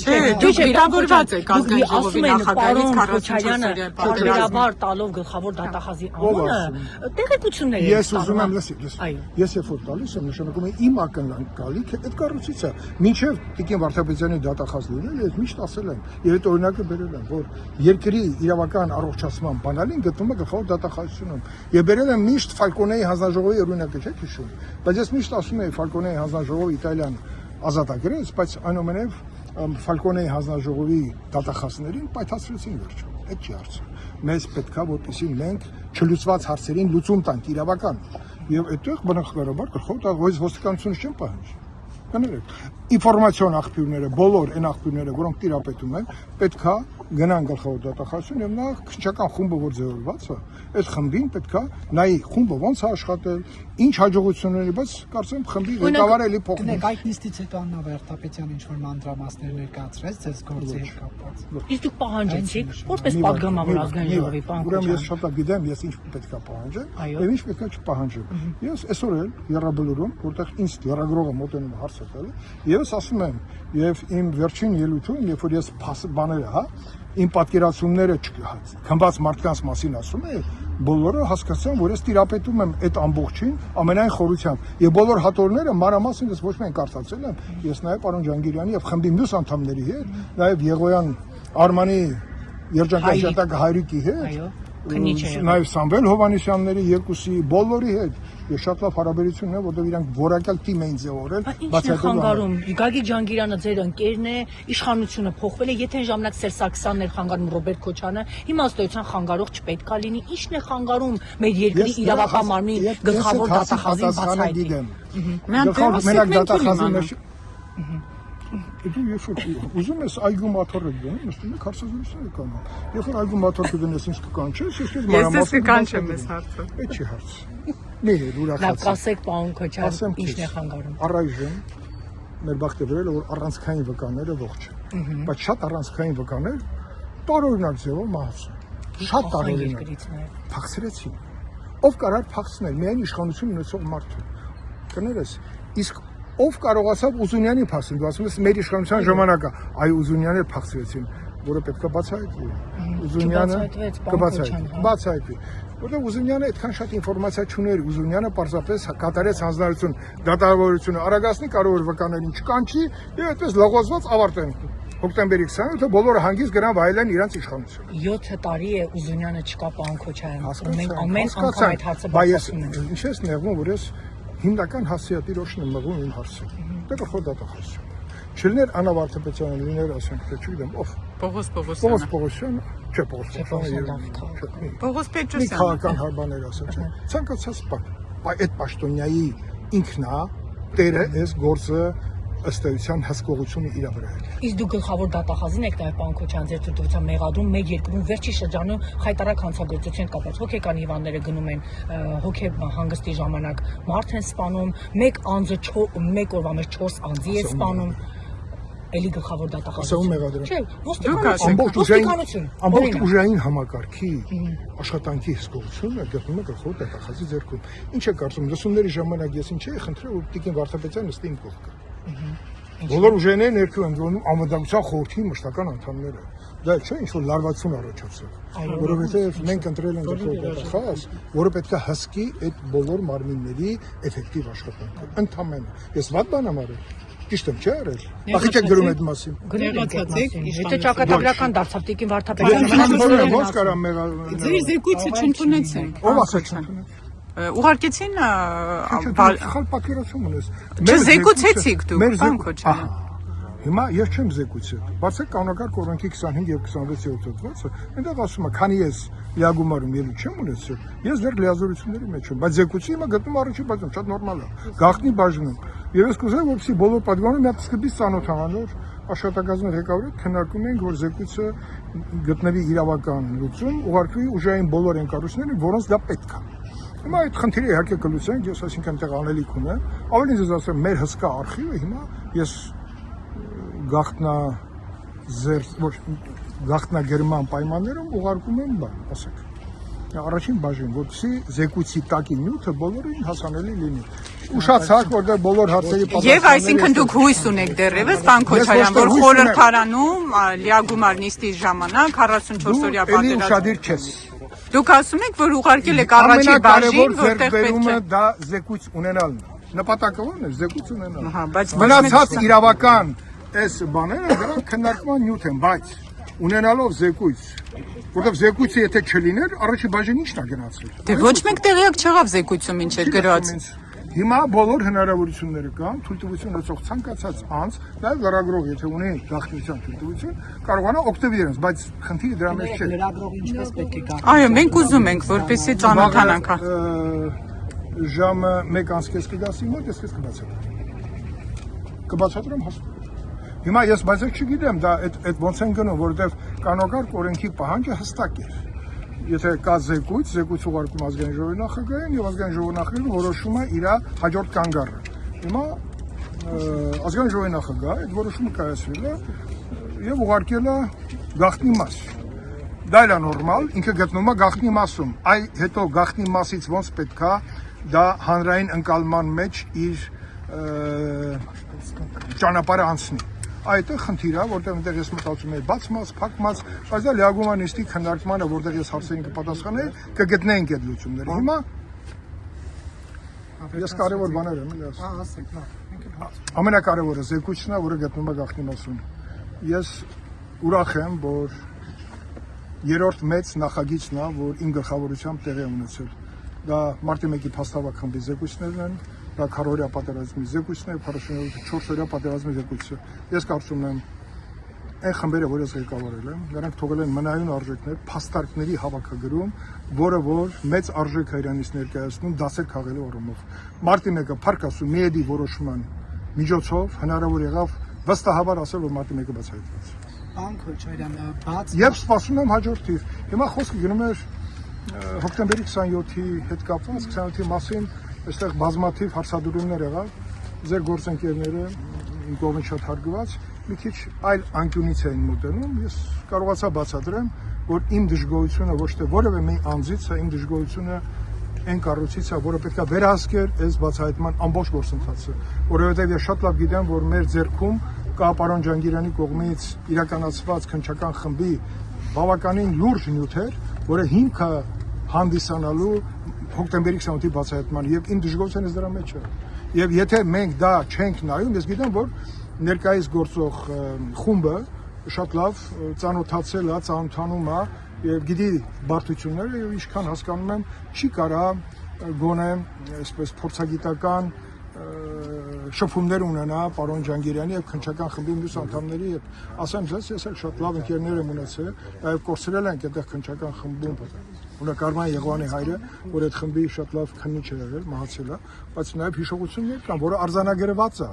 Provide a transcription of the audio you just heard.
Դուք վիրավորված եք ազգային ժողովի նախագահից 44-օրյա պատերազմը տալով գլխավոր դատախազի անունը տեղեկություններ են Ես ուզում եմ լսի։ Ես երբ որ տալիս եմ նշանակում է իմ ակնկալիքը այդ կառույցից է։ Մինչև Տիկին Վարդապետյանի դատախազ լինել, ես միշտ ասել եմ, եւ այդ օրինակը բերել եմ, որ երկրի իրավական առողջացման բանալին գտնվում է գլխավոր դատախազությունում։ Եվ բերել եմ միշտ Ֆալկոնեի հանձնաժողովի օրինակը, չէ՞ հիշում։ Բայց ես միշտ ասում եմ Ֆալկոնեի հանձնաժողովը Իտալիան ազատագրեց, բայց այնուամենայնիվ Ֆալկոնեի հանձնաժողովի դատախազներին պայթացրեցին վերջում։ Այդ չի հարցը։ Մեզ պետքա որպեսզի մենք չլուծված հարցերին լուծում տանք իրավական։ Եվ այդտեղ բնականաբար գլխավոր ոստիկանությունը չեն պահանջի։ Կներեք, ինֆորմացիոն աղբյուրները, բոլոր այն աղբյուրները, որոնք տիրապետում են, պետքա գնան գլխավոր դատախազություն եւ նա քննչական խումբը, որ ձևավորված է, այդ խմբին պետքա նայի խումբը ոնց է աշխատել, ինչ հաջողություններ, բայց կարծեմ խմբի ղեկավարը էլի փոխվում է։ Այդ նիստից հետո Աննա Վարդապետյանը ինչ-որ մանրամասներ ներկայացրեց ձեզ գործի հետ կապված։ Իսկ դուք պահանջեցիք, որպես падգամավոր ազգային ժողովի պահանջ։ Ուրեմն ես շատ գիտեմ, ես ինչ պետքա պահանջեմ, եւ ինչ պետքա չպահանջեմ։ Ես այսօր էլ Եռաբլուրում, որտեղ ինձ լրագրողը մոտենում է հարց տալու, ես ասում եմ, եւ իմ վերջին ելույթում, երբ որ ես բաները, հա, իմ պատկերացումները քնված մարդկանց մասին ասում եմ, բոլորը հասկացան, որ ես տիրապետում եմ այդ ամբողջին ամենայն խորությամբ։ Եվ բոլոր հատորները մանրամասն ես ոչ միայն կարծացել եմ, ես նաև պարոն Ջանգիրյանի եւ խմբի մյուս անդամների հետ, նաև Եղոյան Արմանի երջանկաշատակ Հայրիկի հետ, նաև Սամվել Հովանեսյանների երկուսի բոլորի հետ ես շատ լավ հարաբերություն ունեմ, որտեղ իրանք որակյալ թիմ էին ձևավորել, բացահայտում։ Գագիկ Ջանգիրյանը ձեր ընկերն է, իշխանությունը փոխվել է, եթե ժամանակ Սերժ Սարգսյանն էր խանգարում Ռոբերտ Քոչարյանը, հիմա ըստեյության խանգարող չպետք է լինի, ի՞նչն է խանգարում մեր երկրի իրավական մարմնի գլխավոր դատախազին բացահայտել։ Մենակ դատախազի Դու ուզում ես այգու մաթոռը գնալ, նստում եք հարցազրույցներ կանալ։ Երբ որ այգու մաթոռը գնես ինչ կկանչես, ես ես կկանչեմ այս հարցը։ Այդ չի հարց։ Մի ուրախացած։ Լավ, ասեք, պարոն Քոչարյան, ինչն է խանգարում։ Առայժմ մեր բախտաբերել է, որ առանցքային վկաները ողջ են։ Բայց շատ առանցքային վկաներ տարօրինակ ձևով մահացան։ Շատ տարօրինակ։ Փախցրեցին։ Ով կարար փախցնել, միայն իշխանություն ունեցող մարդը։ Կներես, իսկ ով կարողացավ Ուզունյանի փախցնել, դու ասում ես մեր իշխանության ժամանակը, այ Ուզունյանը փախցրեցին, որը պետք է բացահայտվի։ Ուզունյանը բացահայտվի։ Որտեղ Ուզունյանը այդքան շատ ինֆորմացիա չուներ, Ուզունյանը պարզապես կատարեց հանձնարարություն, դատավորությունը, արագացնի կարող էր վկաներին չկանչի, եւ այդպես լողոզված ավարտեն։ Հոկտեմբերի 27-ը բոլորը հանգիստ գնան վայելեն իրենց իշխանությունը։ 7 տարի է Ուզունյանը չկա, պարոն Քոչարյան։ Մենք ամեն անգամ այդ հարցը բացում ենք։ Ինչ ես նեղվում, որ ես հիմնական հասցեատիրոշն եմ մղում իմ հարցը։ Դա գլխավոր դատախազություն։ Չլիներ Աննա Վարդապետյանը, լիներ, ասենք, թե չգիտեմ, ով։ Պողոս Պողոսյանը։ Պողոս Պետրոսյանը։ Մի քաղաքական հարաբաներ ասած են։ Ցանկացած այդ պաշտոնյայի ինքն է տերը այս գործը ըստ էության հսկողությունը իր վրա է։ Իսկ դուք գլխավոր դատախազին եք նաև պարոն Քոչարյան ձեր դրդության մեղադրում մեր երկրում վերջի շրջանում խայտարակ հանցագործություն կապված հոգեկան հիվանդները գնում են հոգե հանգստի ժամանակ մարդ են սպանում, մեկ անձը մեկ օրվա մեջ 4 անձի է սպանում, էլի գլխավոր դատախազություն։ Չէ, ամբողջ ուժային համակարգի աշխատանքի հսկողությունը գտնվում է գլխավոր դատախազի ձեռքում։ Ինչ է կարծում, լսումների ժամանակ ես ինչ էի խնդրել, որ Տիկին Վարդապետյանը նստի իմ կողքը։ Բոլոր ուժերները ներքո են գնում անվտանգության խորհրդի մշտական անդամները։ Դա չէ ինչ որ լարվածություն առաջացավ, որովհետև մենք ընտրել ենք գլխավոր դատախազ, որը պետք է հսկի այդ բոլոր մարմինների էֆեկտիվ աշխատանքը։ Ընդամենը։ Ես վատ բան եմ արել։ Ճիշտ եմ, չէ՞ արել։ Ախի չեք գրում այդ մասին։ Գրեցացիք, եթե ճակատագրական դարձավ Տիկին Վարդապետյանը։ Ո՞նց կարամ մեղալ։ Ձեր զեկույցը չընդունեցին։ Ո՞վ ասաց չընդունել։ Ուղարկեցին խալ պատկերացում ունես։ Չզեկուցեցիք դուք, պարոն Քոչարյան։ Հիմա ես չեմ զեկուցել։ Բացեք կանոնակարգ օրենքի 25 եւ 26-րդ հոդվածը, այնտեղ ասում է, քանի ես լիագումարում ելույթ չեմ ունեցել, ես դեռ լիազորությունների մեջ եմ, բայց զեկուցի հիմա գտնում առաջին բաժնում, շատ նորմալ է։ Գաղտնի բաժնում։ Եվ ես կուզեի, որպեսզի բոլոր պատգամավորները մի հատ սկզբից ծանոթանան, որ աշխատակազմի ղեկավարը քննարկում ենք, որ զեկույցը գտնվի իրավական լուծում, ուղարկվի ուժային բոլոր ընկերություններին, որոնց դա պետք է։ Հիմա այդ խնդիրը իհարկե կլուծենք, ես այսինքն այնտեղ անելիք ունեմ, ավելին ես ասեմ, մեր հսկա արխիվը հիմա ես գաղտնագերման պայմաններում ուղարկում եմ բան, ասեք, առաջին բաժին, որպեսզի զեկույցի տակի նյութը բոլորին հասանելի լինի։ ուշացաք, որտեղ բոլոր հարցերի Եվ այսինքն դուք հույս ունեք դեռևս, պարոն Քոչարյան, որ խորհրդարանում լիագումար նիստի ժամանակ 44-օրյա Էլի պատերազմ։ ուշադիր չես։ Դուք ասում եք, որ ուղարկել եք առաջի բաժին, որտեղ պետք է։ դա զեկույց ունենալն է։ Նպատակը ո՞րն է, զեկույց ունենալը։ Ահա, բայց Մնացած իրավական այս բաները դրանք քննարկման նյութ են, բայց ունենալով զեկույց, որտեղ զեկույցը եթե չլիներ, առաջի բաժին ի՞նչն է գնացել։ Դե ոչ մեկ տեղյակ չեղավ զեկույցում ինչ էր գրված։ Հիմա բոլոր հնարավորությունները կան, թույլտվություն ունեցող ցանկացած անձ, նաև լրագրող, եթե ունի գաղտնիության թույլտվություն, կարողանա օգտվել իրենց, բայց խնդիրը դրա մեջ չէ։ Լրագրողը ինչպես պետք է գա։ Այո, մենք ուզում ենք, որպեսզի ծանոթանանք։ Ժամը 1:30 կգասի մոտ, ես քեզ կբացատրեմ հաստատ։ Հիմա ես բայց չգիտեմ, դա այդ ոնց են գնում, որովհետև կանոնակարգ օրենքի պահանջը հստակ է։ Եթե կա զեկույց ուղարկում ազգային ժողովի նախագահին եւ ազգային ժողովի նախագահը որոշում է իր հաջորդ կանգառը։ Հիմա ազգային ժողովի նախագահը այդ որոշումը կայացրել է եւ ուղարկել է գաղտնի մաս։ Դա է նորմալ, ինքը գտնում է գաղտնի մասում։ Այ հետո գաղտնի մասից ոնց պետքա դա հանրային ընկալման մեջ իր ճանապարհը անցնի։ Այդ է խնդիրը, որտեղ այնտեղ ես մտածում եմ բաց մաս, փակ մաս, բայց դա լիագումար նիստի քննարկմանը, որտեղ ես հարցերին կպատասխանեի, կգտնեինք այդ լուծումները։ Հիմա ես կարևոր բաներ եմ էլի ասում։ Ասեք, Ամենակարևորը զեկույցն է, որը գտնում է գաղտնի մասում։ Ես ուրախ եմ, որ երրորդ մեծ նախագիծն է, որ իմ գլխավորությամբ տեղի է ունեցել։ Դա մարտի 1-ի փաստավակ խմբի զեկույցներն են, դա քառօրյա պատերազմի զեկույցն է, 44-օրյա պատերազմի զեկույցը։ Ես կարծում եմ, այն խմբերը, որ ես ղեկավարել եմ, նրանք թողել են մնայուն արժեքներ, փաստարկների հավաքագրում, որը որ մեծ արժեք է իրանից ներկայացնում դասեր քաղելու առումով։ Մարտի 1-ը փառքասու միեդի որոշման միջոցով հնարավոր եղավ վստահաբար ասել, որ մարտի 1-ը բացահայտված։ Պարոն Քոչարյան, բաց Եվ սպասում եմ հաջորդ թիվ։ Հիմա խոսքը գնում էր հոկտեմբերի 27-ի հետ կապված, 27-ի մասին այստեղ բազմաթիվ հարցադրումներ եղավ, ձեր գործընկերները իմ կողմից շատ հարգված, մի քիչ այլ անկյունից էին մոտենում, ես կարողացա բացատրեմ, որ իմ դժգոհությունը ոչ թե որևէ մի անձից է, իմ դժգոհությունը այն կառույցից է, որը պետք է վերահսկեր այս բացահայտման ամբողջ գործընթացը, որովհետև ես շատ լավ գիտեմ, որ մեր ձեռքում կա պարոն Ջանգիրյանի կողմից իրականացված քննչական խմբի բավականին լուրջ նյութեր, որը հիմքը հանդիսանալու հոկտեմբերի 28-ի բացահայտման եւ իմ դժգոհությունս դրա մեջ է։ Եվ եթե մենք դա չենք նայում, ես գիտեմ, որ ներկայիս գործող խումբը շատ լավ ծանոթացել է, ծանոթանում է եւ գիտի բարդությունները եւ ինչքան հասկանում եմ, չի կարա գոնե այսպես փորձագիտական շփումներ ունենա պարոն Ջանգիրյանի եւ քննչական խմբի մյուս անդամների հետ։ Ասեմ ձեզ, ես էլ շատ լավ ընկերներ եմ ունեցել, նաեւ կորցրել ենք այդտեղ քննչական խմբում Ունակ Արման Եղվանի հայրը, որ այդ խմբի շատ լավ քննիչ է եղել, մահացել է, բայց նաեւ հիշողություններ կան, որը արձանագրված է։